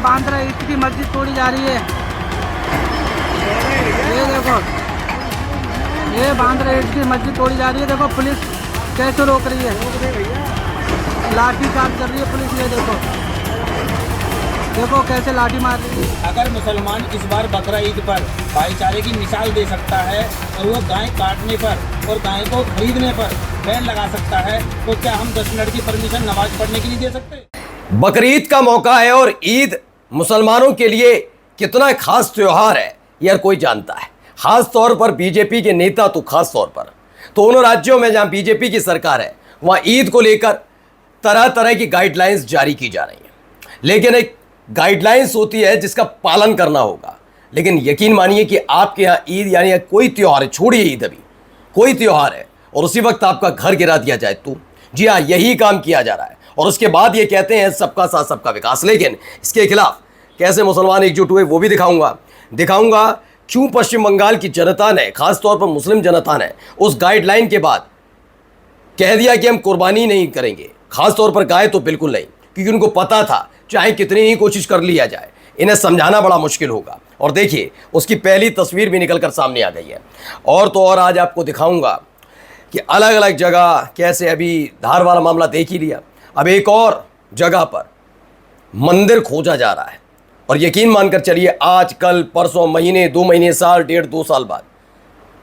Bandra east की मस्जिद तोड़ी जा रही है। ये देखो, ये बांद्रा ईस्ट की मस्जिद तोड़ी जा रही है। देखो पुलिस कैसे रोक रही है, लाठी चार्ज कर रही है पुलिस। ये देखो, देखो कैसे लाठी मार रही है। अगर मुसलमान इस बार बकरा ईद पर भाईचारे की मिसाल दे सकता है और वो गाय काटने पर और गाय को खरीदने पर बैन लगा सकता है, तो क्या हम 10 मिनट की परमिशन नमाज पढ़ने के लिए दे सकते हैं? बकरीद का मौका है और ईद मुसलमानों के लिए कितना खास त्योहार है यह कोई जानता है। खास तौर पर बीजेपी के नेता तो खास तौर पर तो उन राज्यों में जहां बीजेपी की सरकार है वहां ईद को लेकर तरह तरह की गाइडलाइंस जारी की जा रही हैं, लेकिन एक गाइडलाइंस होती है जिसका पालन करना होगा। लेकिन यकीन मानिए कि आपके यहाँ ईद यानी कोई त्यौहार है, छोड़िए ईद, अभी कोई त्यौहार है और उसी वक्त आपका घर गिरा दिया जाए तो जी हाँ, यही काम किया जा रहा है। और उसके बाद ये कहते हैं सबका साथ सबका विकास। लेकिन इसके खिलाफ कैसे मुसलमान एकजुट हुए वो भी दिखाऊंगा क्यों पश्चिम बंगाल की जनता ने, खासतौर पर मुस्लिम जनता ने, उस गाइडलाइन के बाद कह दिया कि हम कुर्बानी नहीं करेंगे, खासतौर पर गाय तो बिल्कुल नहीं, क्योंकि उनको पता था चाहे कितनी ही कोशिश कर लिया जाए इन्हें समझाना बड़ा मुश्किल होगा। और देखिए उसकी पहली तस्वीर भी निकलकर सामने आ गई है। और तो और आज आपको दिखाऊंगा कि अलग अलग जगह कैसे, अभी धार वाला मामला देख ही लिया, अब एक और जगह पर मंदिर खोजा जा रहा है। और यकीन मानकर चलिए आज कल परसों, महीने, 2 महीने, साल, 1.5-2 साल बाद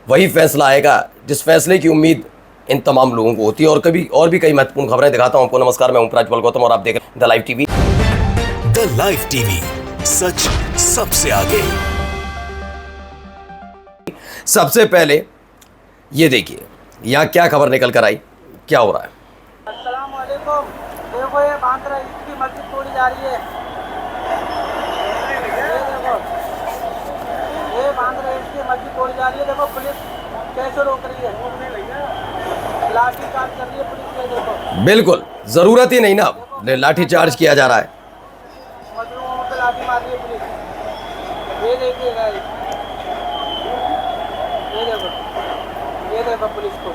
वही फैसला आएगा जिस फैसले की उम्मीद इन तमाम लोगों को होती है। और कभी और भी कई महत्वपूर्ण खबरें दिखाता हूं आपको। नमस्कार, मैं हूं प्रज्वल गौतम और आप देख रहे हैं the live TV. The live TV, सच सबसे आगे। सबसे पहले ये देखिए यहाँ क्या खबर निकल कर आई, क्या हो रहा है। अस्सलाम वालेकुम। देखो ये बांद्रा ईस्ट की मस्जिद तोड़ी जा रही है। ये देखो, ये बांद्रा ईस्ट की मस्जिद तोड़ी जा रही है। देखो पुलिस कैसे रोक रही है, लाठी चार्ज कर रही है पुलिस। ये देखो, बिल्कुल जरूरत ही नहीं ना, लाठी चार्ज किया जा रहा है। मजलूमों पे लाठी मार रही है पुलिस। ये देखिए गाइस, ये देखो पुलिस को,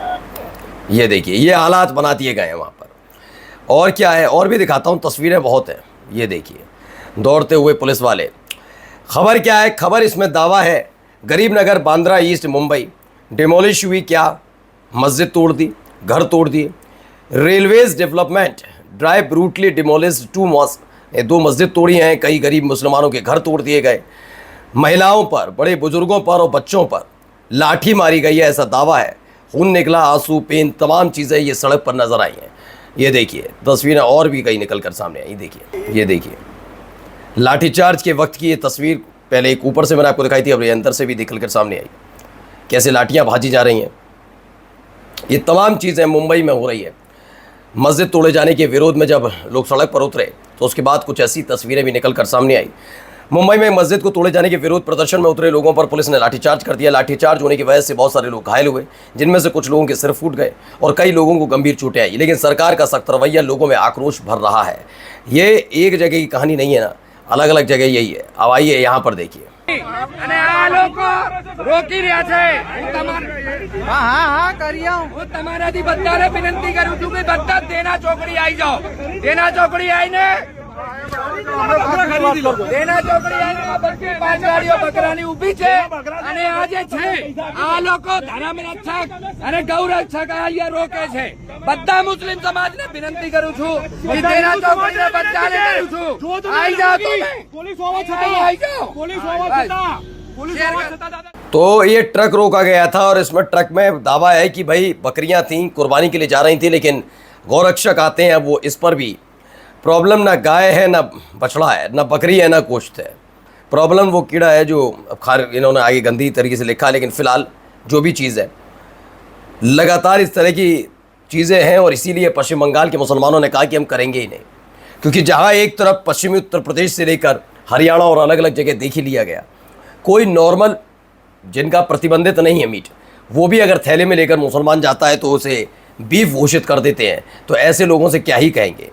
ये देखिए ये हालात बना दिए गए हैं वहाँ पर। और क्या है, और भी दिखाता हूँ, तस्वीरें बहुत हैं। ये देखिए दौड़ते हुए पुलिस वाले। खबर क्या है, खबर इसमें दावा है गरीब नगर बांद्रा ईस्ट मुंबई डिमोलिश हुई। क्या मस्जिद तोड़ दी, घर तोड़ दिए। Railways development drive brutally demolish 2 mosque, 2 मस्जिद तोड़ी हैं। कई गरीब मुसलमानों के घर तोड़ दिए गए। महिलाओं पर, बड़े बुजुर्गों पर और बच्चों पर लाठी मारी गई है, ऐसा दावा है। खून निकला, आंसू, पेन, तमाम चीज़ें ये सड़क पर नजर आई हैं। ये देखिए तस्वीरें और भी कई निकल कर सामने आई। देखिए ये देखिए लाठीचार्ज के वक्त की ये तस्वीर, पहले एक ऊपर से मैंने आपको दिखाई थी, अब ये अंदर से भी निकल कर सामने आई, कैसे लाठियाँ भाजी जा रही हैं। ये तमाम चीज़ें मुंबई में हो रही है। मस्जिद तोड़े जाने के विरोध में जब लोग सड़क पर उतरे तो उसके बाद कुछ ऐसी तस्वीरें भी निकल कर सामने आई। मुंबई में मस्जिद को तोड़े जाने के विरोध प्रदर्शन में उतरे लोगों पर पुलिस ने लाठीचार्ज कर दिया। लाठीचार्ज होने की वजह से बहुत सारे लोग घायल हुए, जिनमें से कुछ लोगों के सिर फूट गए और कई लोगों को गंभीर चोटें आई। लेकिन सरकार का सख्त रवैया लोगों में आक्रोश भर रहा है। ये एक जगह की कहानी नहीं है ना, अलग अलग जगह यही है। अब आइए यहाँ पर देखिए। અને આ લોકો રોકી રહ્યા છે। હા કરીએ હું તમારાથી બધાને વિનંતી કરું છું કે બધા તેના ચોકડી આવી જાઓ। તેના ચોકડી આવીને તેના ચોકડી આવીને આ બધી 5 ગાડીઓ બકરાની ઊભી છે અને આ જે છે આ લોકો ધર્મ રક્ષક અને ગૌ રક્ષક અહીંયા રોકે છે। બધા મુસ્લિમ સમાજને વિનંતી કરું છું કે તેના ચોકડીને બધાને કરું છું આવી જાઓ તમે। પોલીસ હોવા છતાં આવી જાઓ। પોલીસ હોવા છતાં तो ये ट्रक रोका गया था और इसमें ट्रक में दावा है कि भाई बकरियां थीं, कुर्बानी के लिए जा रही थी। लेकिन गौरक्षक आते हैं, वो इस पर भी प्रॉब्लम ना गाय है, ना बछड़ा है, ना बकरी है, ना गोश्त है। प्रॉब्लम वो कीड़ा है जो इन्होंने आगे गंदी तरीके से लिखा। लेकिन फ़िलहाल जो भी चीज़ है, लगातार इस तरह की चीज़ें हैं और इसीलिए पश्चिम बंगाल के मुसलमानों ने कहा कि हम करेंगे ही नहीं। क्योंकि जहाँ एक तरफ पश्चिमी उत्तर प्रदेश से लेकर हरियाणा और अलग अलग जगह देख ही लिया गया, कोई नॉर्मल जिनका प्रतिबंधित नहीं है मीट, वो भी अगर थैले में लेकर मुसलमान जाता है तो उसे बीफ घोषित कर देते हैं। तो ऐसे लोगों से क्या ही कहेंगे।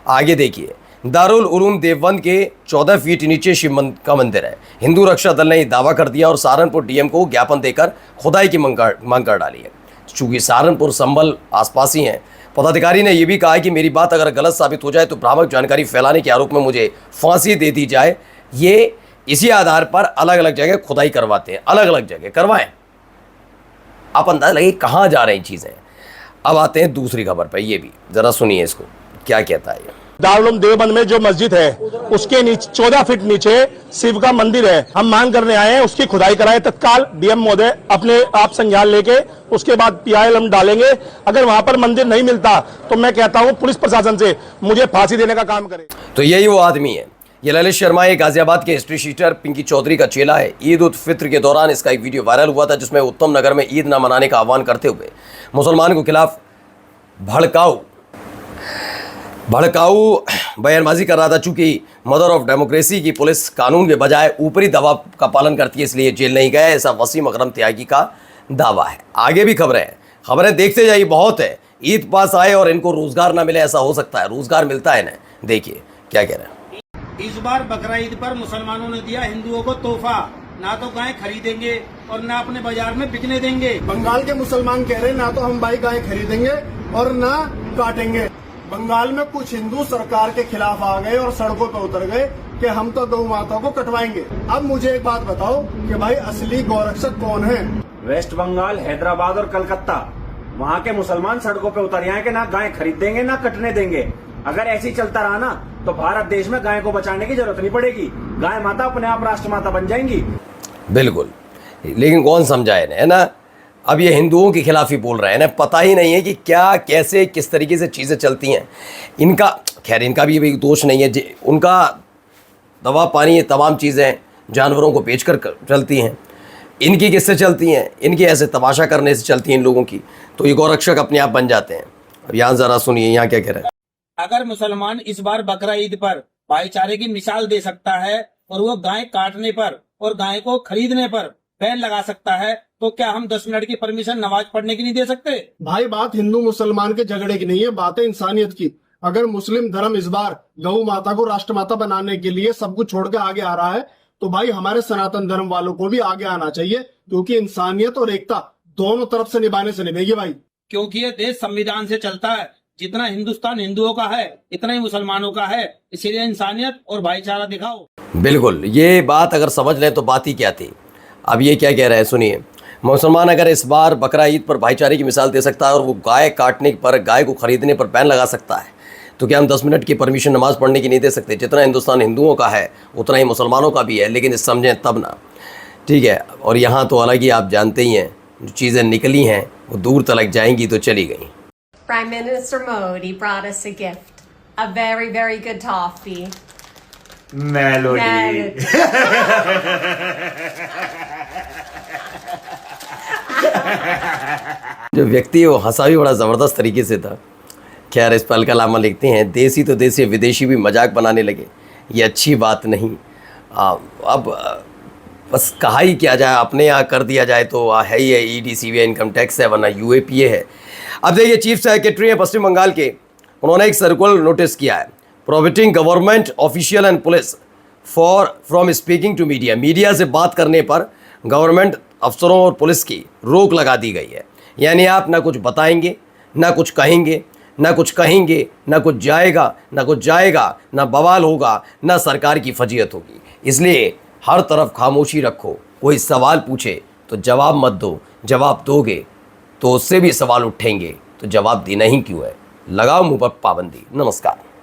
आगे देखिए, दारुल उलूम देवबंद के 14 फीट नीचे शिव का मंदिर है। हिंदू रक्षा दल ने दावा कर दिया और सहारनपुर डीएम को ज्ञापन देकर खुदाई की मांग कर डाली है। चूँकि सहारनपुर, संभल आसपास ही हैं, पदाधिकारी ने यह भी कहा कि मेरी बात अगर गलत साबित हो जाए तो भ्रामक जानकारी फैलाने के आरोप में मुझे फांसी दे दी जाए। ये इसी आधार पर अलग अलग जगह खुदाई करवाते हैं, अलग अलग जगह करवाएं। आप अंदाजा लगे कहाँ जा रही चीज़ें। अब आते हैं दूसरी खबर पर, ये भी ज़रा सुनिए इसको क्या कहता है ये। दारुल देवबंद में जो मस्जिद है उसके नीचे 14 फीट नीचे शिव का मंदिर है। हम मांग करने आए हैं उसकी खुदाई कराएं तत्काल। डीएम महोदय अपने आप संज्ञान लेके उसके बाद PIL हम डालेंगे। अगर वहां पर मंदिर नहीं मिलता तो मैं कहता हूं पुलिस प्रशासन से मुझे फांसी देने का काम करे। तो यही वो आदमी है, ये ललित शर्मा, एक गाजियाबाद के हिस्ट्री शीटर पिंकी चौधरी का चेला है। ईद उल फित्र के दौरान इसका एक वीडियो वायरल हुआ था जिसमें उत्तम नगर में ईद न मनाने का आह्वान करते हुए मुसलमान के खिलाफ भड़काऊ बयानबाजी कर रहा था। चूंकि मदर ऑफ डेमोक्रेसी की पुलिस कानून के बजाय ऊपरी दबाव का पालन करती है इसलिए जेल नहीं गया, ऐसा वसीम अकरम त्यागी का दावा है। आगे भी खबरें देखते जाइए, बहुत है। ईद पास आए और इनको रोजगार ना मिले, ऐसा हो सकता है? रोजगार मिलता है ना। देखिए क्या कह रहे हैं। इस बार बकरा ईद पर मुसलमानों ने दिया हिंदुओं को तोहफा, ना तो गाय खरीदेंगे और ना अपने बाजार में बिकने देंगे। बंगाल के मुसलमान कह रहे हैं ना तो हम भाई गाय खरीदेंगे और ना काटेंगे। बंगाल में कुछ हिंदू सरकार के खिलाफ आ गए और सड़कों पर उतर गए कि हम तो गौ माता को कटवाएंगे। अब मुझे एक बात बताओ कि भाई असली गौरक्षक कौन है? वेस्ट बंगाल, हैदराबाद और कलकत्ता, वहाँ के मुसलमान सड़कों पे उतर आए कि ना गाय खरीदेंगे ना कटने देंगे। अगर ऐसे ही चलता रहा ना तो भारत देश में गाय को बचाने की जरूरत नहीं पड़ेगी। गाय माता अपने आप राष्ट्रमाता बन जाएंगी। बिल्कुल, लेकिन कौन समझाए, है ना। अब ये हिंदुओं के खिलाफ ही बोल रहे हैं ना, पता ही नहीं है कि क्या कैसे किस तरीके से चीज़ें चलती हैं। इनका खैर इनका भी दोष नहीं है, उनका दवा पानी ये तमाम चीज़ें जानवरों को बेचकर चलती हैं। इनकी किससे चलती हैं? इनके ऐसे तमाशा करने से चलती हैं इन लोगों की। तो ये गौरक्षक अपने आप बन जाते हैं। अब यहाँ ज़रा सुनिए यहाँ क्या कह रहे हैं। अगर मुसलमान इस बार बकरा ईद पर भाईचारे की मिसाल दे सकता है और वो गाय काटने पर और गाय को खरीदने पर बैन लगा सकता है, तो क्या हम 10 मिनट की परमिशन नमाज पढ़ने की नहीं दे सकते? भाई बात हिंदू मुसलमान के झगड़े की नहीं है, बात है इंसानियत की। अगर मुस्लिम धर्म इस बार गौ माता को राष्ट्रमाता बनाने के लिए सब कुछ छोड़ के आगे आ रहा है तो भाई हमारे सनातन धर्म वालों को भी आगे आना चाहिए, क्योंकि इंसानियत और एकता दोनों तरफ से निभाने से निभेगी भाई। क्योंकि ये देश संविधान से चलता है। जितना हिंदुस्तान हिंदुओं का है इतना ही मुसलमानों का है, इसीलिए इंसानियत और भाईचारा दिखाओ। बिल्कुल, ये बात अगर समझ लें तो बात ही क्या थी। अब ये क्या कह रहे हैं सुनिए। मुसलमान अगर इस बार बकरा ईद पर भाईचारे की मिसाल दे सकता है और वो गाय काटने पर, गाय को खरीदने पर बैन लगा सकता है, तो क्या हम 10 मिनट की परमिशन नमाज पढ़ने की नहीं दे सकते? जितना हिंदुस्तान हिंदुओं का है उतना ही मुसलमानों का भी है, लेकिन इस समझें तब ना, ठीक है। और यहाँ तो हालांकि आप जानते ही हैं जो चीज़ें निकली हैं वो दूर तक जाएंगी तो चली गई। Prime Minister Modi brought us a gift, a very, very good toffee. Melody. जो व्यक्ति है वो हंसा भी बड़ा ज़बरदस्त तरीके से था। खैर इस पर हल्का लामा लिखते हैं, देसी तो देसी विदेशी भी मजाक बनाने लगे, ये अच्छी बात नहीं। अब बस कहा ही क्या जाए, अपने यहाँ कर दिया जाए तो है ही है, ED CBI इनकम टैक्स है, वरना UAPA है। अब देखिए चीफ सेक्रेटरी है पश्चिम बंगाल के, उन्होंने एक सर्कुलर नोटिस किया है prohibiting government official and police from speaking to media. Media से बात करने पर गवर्नमेंट अफसरों और पुलिस की रोक लगा दी गई है। यानी आप ना कुछ बताएंगे, ना कुछ कहेंगे, ना कुछ कहेंगे, ना कुछ जाएगा, ना कुछ जाएगा, ना बवाल होगा, ना सरकार की फजीयत होगी। इसलिए हर तरफ खामोशी रखो। कोई सवाल पूछे तो जवाब मत दो, जवाब दोगे तो उससे भी सवाल उठेंगे, तो जवाब देना ही क्यों है। लगाओ मुंह पर पाबंदी। नमस्कार।